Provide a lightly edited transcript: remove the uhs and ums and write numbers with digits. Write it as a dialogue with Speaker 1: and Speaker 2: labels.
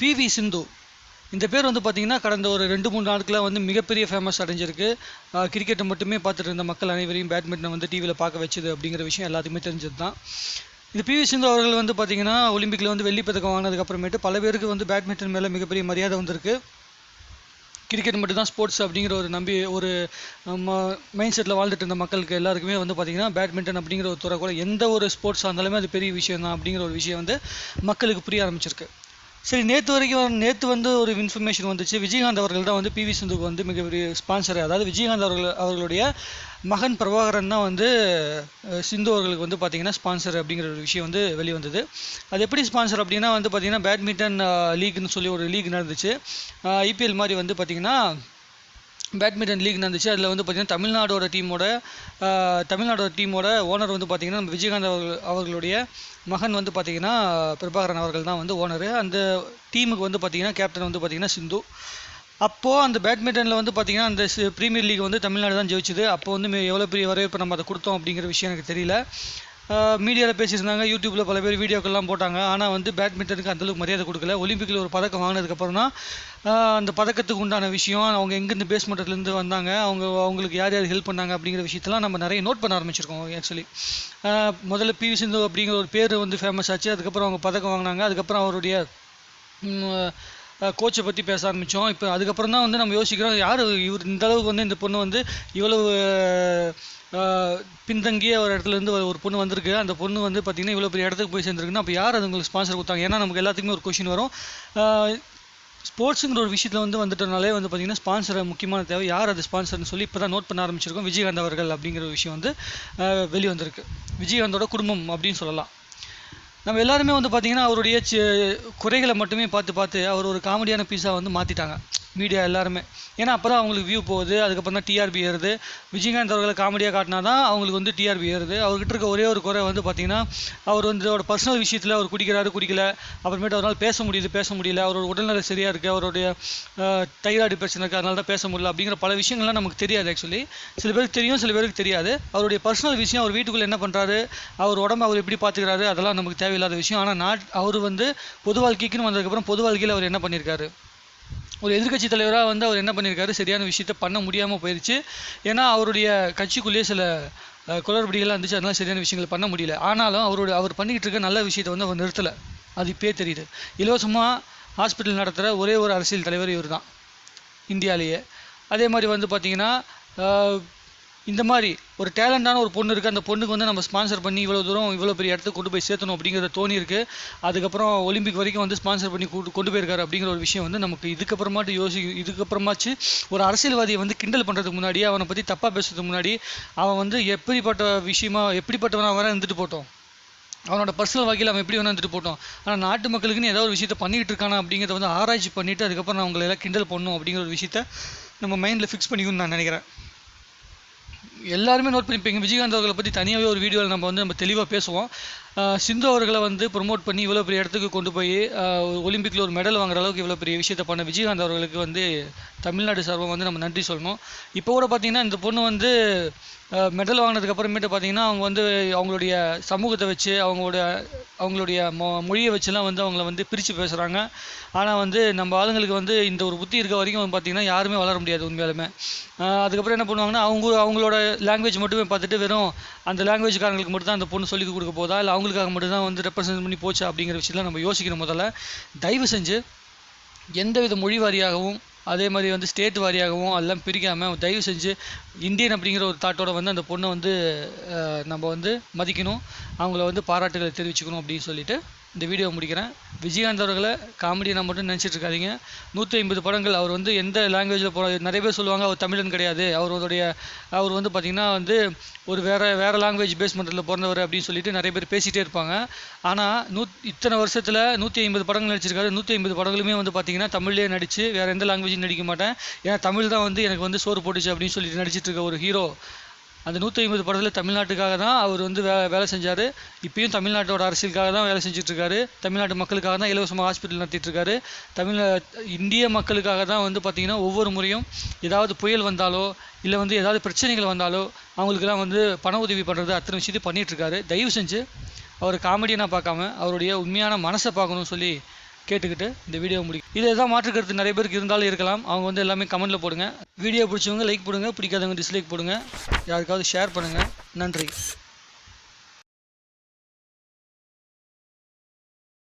Speaker 1: PV சிந்து இந்த பேர் வந்து பார்த்தீங்கன்னா கடந்த ஒரு 2-3 நாட்களாக வந்து மிகப்பெரிய ஃபேமஸ் அடைஞ்சிருக்கு. கிரிக்கெட்டை மட்டுமே பார்த்துட்டு இருந்த மக்கள் அனைவரையும் பேட்மிண்டன் வந்து டிவியில் பார்க்க வச்சுது அப்படிங்கிற விஷயம் எல்லாத்துக்குமே தெரிஞ்சது தான். இந்த பிவி சிந்து அவர்கள் வந்து பார்த்தீங்கன்னா ஒலிம்பிக்கில் வந்து வெள்ளி பதக்கம் வாங்கினதுக்கப்புறமேட்டு பல பேருக்கு வந்து பேட்மிண்டன் மேலே மிகப்பெரிய மரியாதை வந்திருக்கு. கிரிக்கெட் மட்டும் தான் ஸ்போர்ட்ஸ் அப்படிங்கிற ஒரு மைண்ட் செட்டில் வாழ்ந்துட்டு இருந்த மக்களுக்கு எல்லாருக்குமே வந்து பார்த்தீங்கன்னா பேட்மிண்டன் அப்படிங்கிற ஒரு துறை கூட எந்த ஒரு ஸ்போர்ட்ஸாக இருந்தாலுமே அது பெரிய விஷயம் தான் அப்படிங்கிற ஒரு விஷயம் வந்து மக்களுக்கு புரிய ஆரம்பிச்சிருக்கு. சரி, நேற்று வந்து ஒரு இன்ஃபர்மேஷன் வந்துச்சு. விஜயகாந்த் அவர்கள் தான் வந்து பிவி சிந்துக்கு வந்து மிகப்பெரிய ஸ்பான்சர். அதாவது விஜயகாந்த் அவர்களுடைய மகன் பிரபாகரன் தான் வந்து சிந்து அவர்களுக்கு வந்து பார்த்தீங்கன்னா ஸ்பான்சர் அப்படிங்கிற ஒரு விஷயம் வந்து வெளிவந்தது. அது எப்படி ஸ்பான்சர் அப்படின்னா வந்து பார்த்தீங்கன்னா பேட்மிண்டன் லீக்னு சொல்லி ஒரு லீக் நடந்துச்சு. ஐபிஎல் மாதிரி வந்து பார்த்தீங்கன்னா பேட்மிண்டன் லீக் நடந்துச்சு. அதில் வந்து பார்த்தீங்கன்னா தமிழ்நாடோட டீமோட ஓனர் வந்து பார்த்தீங்கன்னா நம்ம விஜயகாந்த் அவர்களுடைய மகன் வந்து பார்த்தீங்கன்னா பிரபாகரன் அவர்கள் தான் வந்து ஓனர். அந்த டீமுக்கு வந்து பார்த்தீங்கன்னா கேப்டன் வந்து பார்த்தீங்கன்னா சிந்து. அப்போது அந்த பேட்மிண்டனில் வந்து பார்த்தீங்கன்னா அந்த ப்ரீமியர் லீக் வந்து தமிழ்நாடு தான் ஜெயிச்சுது. அப்போ வந்து எவ்வளோ பெரிய வரவேற்பு நம்ம அதை கொடுத்தோம் அப்படிங்கிற விஷயம் எனக்கு தெரியல. மீடியாவில் பேசியிருந்தாங்க, யூடியூப்பில் பல பேர் வீடியோக்கள்லாம் போட்டாங்க. ஆனால் வந்து பேட்மிண்டனுக்கு அந்தளவுக்கு மரியாதை கொடுக்கல. ஒலிம்பிக்கில் ஒரு பதக்கம் வாங்கினதுக்கப்புறம் தான் அந்த பதக்கத்துக்கு உண்டான விஷயம், அவங்க எங்கேருந்து பேஸ்மெண்ட்லேருந்து வந்தாங்க, அவங்களுக்கு யார் யார் ஹெல்ப் பண்ணாங்க அப்படிங்கிற விஷயத்தெல்லாம் நம்ம நிறைய நோட் பண்ண ஆரம்பிச்சிருக்கோம். ஆக்சுவலி முதல்ல பிவி சிந்து அப்படிங்கிற ஒரு பேர் வந்து ஃபேமஸ் ஆச்சு. அதுக்கப்புறம் அவங்க பதக்கம் வாங்கினாங்க. அதுக்கப்புறம் அவருடைய கோச்சை பற்றி பேச ஆரம்பித்தோம். இப்போ அதுக்கப்புறம் தான் வந்து நம்ம யோசிக்கிறோம், யார் இவர் இந்த அளவுக்கு வந்து இந்த பொண்ணு வந்து இவ்வளவு பின்தங்கிய ஒரு இடத்துலேருந்து ஒரு பொண்ணு வந்திருக்கு. அந்த பொண்ணு வந்து பார்த்திங்கன்னா இவ்வளோ பெரிய இடத்துக்கு போய் சேர்ந்துருக்குன்னா அப்போ யார் அது உங்களுக்கு ஸ்பான்சர் கொடுத்தாங்க? ஏன்னா நமக்கு எல்லாத்துக்குமே ஒரு கொஷின் வரும். ஸ்போர்ட்ஸுங்கிற ஒரு விஷயத்தில் வந்துட்டனாலே வந்து பார்த்திங்கன்னா ஸ்பான்சரை முக்கியமான தேவை. யார் அது ஸ்பான்சர்னு சொல்லி இப்போ தான் நோட் பண்ண ஆரம்பிச்சிருக்கோம். விஜயகாந்த் அவர்கள் அப்படிங்கிற விஷயம் வந்து வெளிவந்திருக்கு. விஜயகாந்தோட குடும்பம் அப்படின்னு சொல்லலாம். நம்ம எல்லாருமே வந்து பார்த்திங்கன்னா அவருடைய குறைகளை மட்டுமே பார்த்து அவர் ஒரு காமெடியான பீஸாக வந்து மாற்றிட்டாங்க மீடியா எல்லாருமே. ஏன்னா அப்போ தான் அவங்களுக்கு வியூ போகுது, அதுக்கப்புறம் தான் டிஆர்பி ஏறுது. விஜயகாந்த் அவர்களை காமெடியாக காட்டினா தான் அவங்களுக்கு வந்து டிஆர்பி ஏறுது. அவர்கிட்ட இருக்க ஒரே ஒரு குறை வந்து பார்த்திங்கன்னா அவர் வந்து அவரோட பர்சனல் விஷயத்தில் அவர் குடிக்கல, அப்புறமேட்டு அவரால் பேச முடியல, அவரோட உடல்நிலை சரியாக இருக்குது, அவருடைய தைராய்டு பிரச்சனை இருக்குது, அதனால தான் பேச முடியல அப்படிங்கிற பல விஷயங்கள்லாம் நமக்கு தெரியாது. ஆக்சுவலி சில பேருக்கு தெரியும், சில பேருக்கு தெரியாது. அவருடைய பர்சனல் விஷயம், அவர் வீட்டுக்குள்ளே என்ன பண்ணுறாரு, அவர் உடம்பு அவர் எப்படி பார்த்துக்கிறாரு, அதெல்லாம் நமக்கு தேவையில்லாத விஷயம். ஆனால் அவர் வந்து பொது வாழ்க்கைக்குன்னு வந்ததுக்கப்புறம் பொது வாழ்க்கையில் அவர் என்ன பண்ணியிருக்காரு, ஒரு எதிர்கட்சி தலைவராக வந்து அவர் என்ன பண்ணியிருக்காரு, சரியான விஷயத்தை பண்ண முடியாமல் போயிடுச்சு. ஏன்னா அவருடைய கட்சிக்குள்ளேயே சில குளறுபடிகள்லாம் இருந்துச்சு, அதனால சரியான விஷயங்கள் பண்ண முடியல. ஆனாலும் அவர் பண்ணிக்கிட்டு இருக்க நல்ல விஷயத்தை வந்து அவர் நிறுத்தலை. அது இப்போயே தெரியுது. இலவசமாக ஹாஸ்பிட்டல் நடத்துகிற ஒரே ஒரு அரசியல் தலைவர் இவர் தான் இந்தியாவிலேயே. அதே மாதிரி வந்து பார்த்திங்கன்னா இந்த மாதிரி ஒரு டேலண்டான ஒரு பொண்ணு இருக்குது, அந்த பொண்ணுக்கு வந்து நம்ம ஸ்பான்சர் பண்ணி இவ்வளோ தூரம் இவ்வளோ பெரிய இடத்துக்கு கொண்டு போய் சேர்த்தணும் அப்படிங்கிறத தோணி இருக்குது. அதுக்கப்புறம் ஒலிம்பிக் வரைக்கும் வந்து ஸ்பான்சர் பண்ணி கொண்டு போயிருக்காரு அப்படிங்கிற ஒரு விஷயம் வந்து நமக்கு இதுக்கப்புறமாச்சு ஒரு அரசியல்வாதியை வந்து கிண்டல் பண்ணுறதுக்கு முன்னாடி, அவனை பற்றி தப்பாக பேசுறதுக்கு முன்னாடி, அவன் வந்து எப்படிப்பட்டவனாக வேணால் இருந்துட்டு போட்டோம், அவனோட பர்சனல் வகையில் அவன் எப்படி வேணா இருந்துட்டு போட்டோம். ஆனால் நாட்டு மக்களுக்குன்னு ஏதாவது ஒரு விஷயத்தை பண்ணிக்கிட்டு இருக்கானா அப்படிங்கிறத வந்து ஆராய்ச்சி பண்ணிவிட்டு அதுக்கப்புறம் நான் அவங்களை எல்லாம் கிண்டல் பண்ணணும் அப்படிங்கிற ஒரு விஷயத்த நம்ம மைண்டில் ஃபிக்ஸ் பண்ணிக்கணும்னு நான் நினைக்கிறேன். எல்லாருமே நோட் பண்ணிப்பீங்க. விஜயகாந்த் அவர்களை பற்றி தனியாகவே ஒரு வீடியோவில் நம்ம தெளிவாக பேசுவோம். சிந்து அவர்களை வந்து ப்ரொமோட் பண்ணி இவ்வளோ பெரிய இடத்துக்கு கொண்டு போய் ஒலிம்பிக்கில் ஒரு மெடல் வாங்குற அளவுக்கு இவ்வளோ பெரிய விஷயத்தை பண்ண விஜயகாந்த் அவர்களுக்கு வந்து தமிழ்நாடு சார்பாக வந்து நம்ம நன்றி சொல்லணும். இப்போ கூட பார்த்திங்கன்னா இந்த பொண்ணு வந்து மெடல் வாங்கினதுக்கப்புறமேட்டு பார்த்திங்கன்னா அவங்க வந்து அவங்களுடைய சமூகத்தை வச்சு அவங்களுடைய மொழியை வச்சுலாம் வந்து அவங்கள வந்து பிரித்து பேசுகிறாங்க. ஆனால் வந்து நம்ம ஆளுங்களுக்கு வந்து இந்த ஒரு புத்தி இருக்க வரைக்கும் பார்த்திங்கன்னா யாருமே வளர முடியாது உண்மையாலுமே. அதுக்கப்புறம் என்ன பண்ணுவாங்கன்னா அவங்களோட லாங்குவேஜ் மட்டுமே பார்த்துட்டு வெறும் அந்த லாங்குவேஜ்காரங்களுக்கு மட்டும் தான் அந்த பொண்ணு சொல்லி கொடுக்க போதா, இல்லை அவங்களுக்காக மட்டும் தான் வந்து ரெப்ரசன்ட் பண்ணி போச்சா அப்படிங்கிற விஷயத்தில் நம்ம யோசிக்கணும். முதல்ல தயவு செஞ்சு எந்தவித மொழி வாரியாகவும் அதே மாதிரி வந்து ஸ்டேட் வாரியாகவும் எல்லாம் பிரிக்காமல் தயவு செஞ்சு இந்தியன் அப்படிங்கிற ஒரு தாட்டோட வந்து அந்த பொண்ணை வந்து நம்ம வந்து மதிக்கணும், அவங்கள வந்து பாராட்டுகளை தெரிவிச்சுக்கணும் அப்படின்னு சொல்லிட்டு இந்த வீடியோ முடிக்கிறேன். விஜயகாந்த் அவர்களை காமெடியை நான் மட்டும் நினச்சிட்டு இருக்காதீங்க. 150 படங்கள் அவர் வந்து எந்த லாங்குவேஜில் நிறைய பேர் சொல்லுவாங்க அவர் தமிழன் கிடையாது, அவர் வந்து பார்த்திங்கன்னா வந்து ஒரு வேறு லாங்குவேஜ் பேஸ்மெண்ட்டில் பிறந்தவர் அப்படின்னு சொல்லிட்டு நிறைய பேர் பேசிகிட்டே இருப்பாங்க. ஆனால் இத்தனை வருஷத்தில் 150 படங்கள் நடிச்சிருக்காரு. 150 படங்களுமே வந்து பார்த்திங்கன்னா தமிழ்லேயே நடித்து வேறு எந்த லாங்குவேஜும் நடிக்க மாட்டேன், ஏன்னா தமிழ் தான் வந்து எனக்கு வந்து சோறு போட்டுச்சு அப்படின்னு சொல்லிட்டு நடிச்சிட்டு இருக்க ஒரு ஹீரோ. அந்த 150 படத்தில் தமிழ்நாட்டுக்காக தான் அவர் வந்து வேலை செஞ்சார். இப்பயும் தமிழ்நாட்டோட அரசியலுக்காக தான் வேலை செஞ்சுட்ருக்காரு. தமிழ்நாட்டு மக்களுக்காக தான் இலவசமாக ஹாஸ்பிட்டல் நடத்திட்டுருக்காரு. இந்திய மக்களுக்காக தான் வந்து பார்த்திங்கன்னா ஒவ்வொரு முறையும் ஏதாவது புயல் வந்தாலோ இல்லை வந்து ஏதாவது பிரச்சனைகள் வந்தாலோ அவங்களுக்கெல்லாம் வந்து பண உதவி பண்ணுறது அத்தனை விஷயத்தையும் பண்ணிகிட்ருக்காரு. தயவு செஞ்சு அவர் காமெடியனாக பார்க்காம அவருடைய உண்மையான மனசை பார்க்கணும்னு சொல்லி கேட்டுக்கிட்டு இந்த வீடியோ முடிக்கும். இதை தான் மாற்று கருத்து நிறைய பேருக்கு இருந்தாலும் இருக்கலாம். அவங்க வந்து எல்லாமே கமெண்ட்டில் போடுங்க. வீடியோ பிடிச்சவங்க லைக் போடுங்க, பிடிக்காதவங்க டிஸ்லைக் போடுங்க. யாருக்காவது ஷேர் பண்ணுங்கள். நன்றி.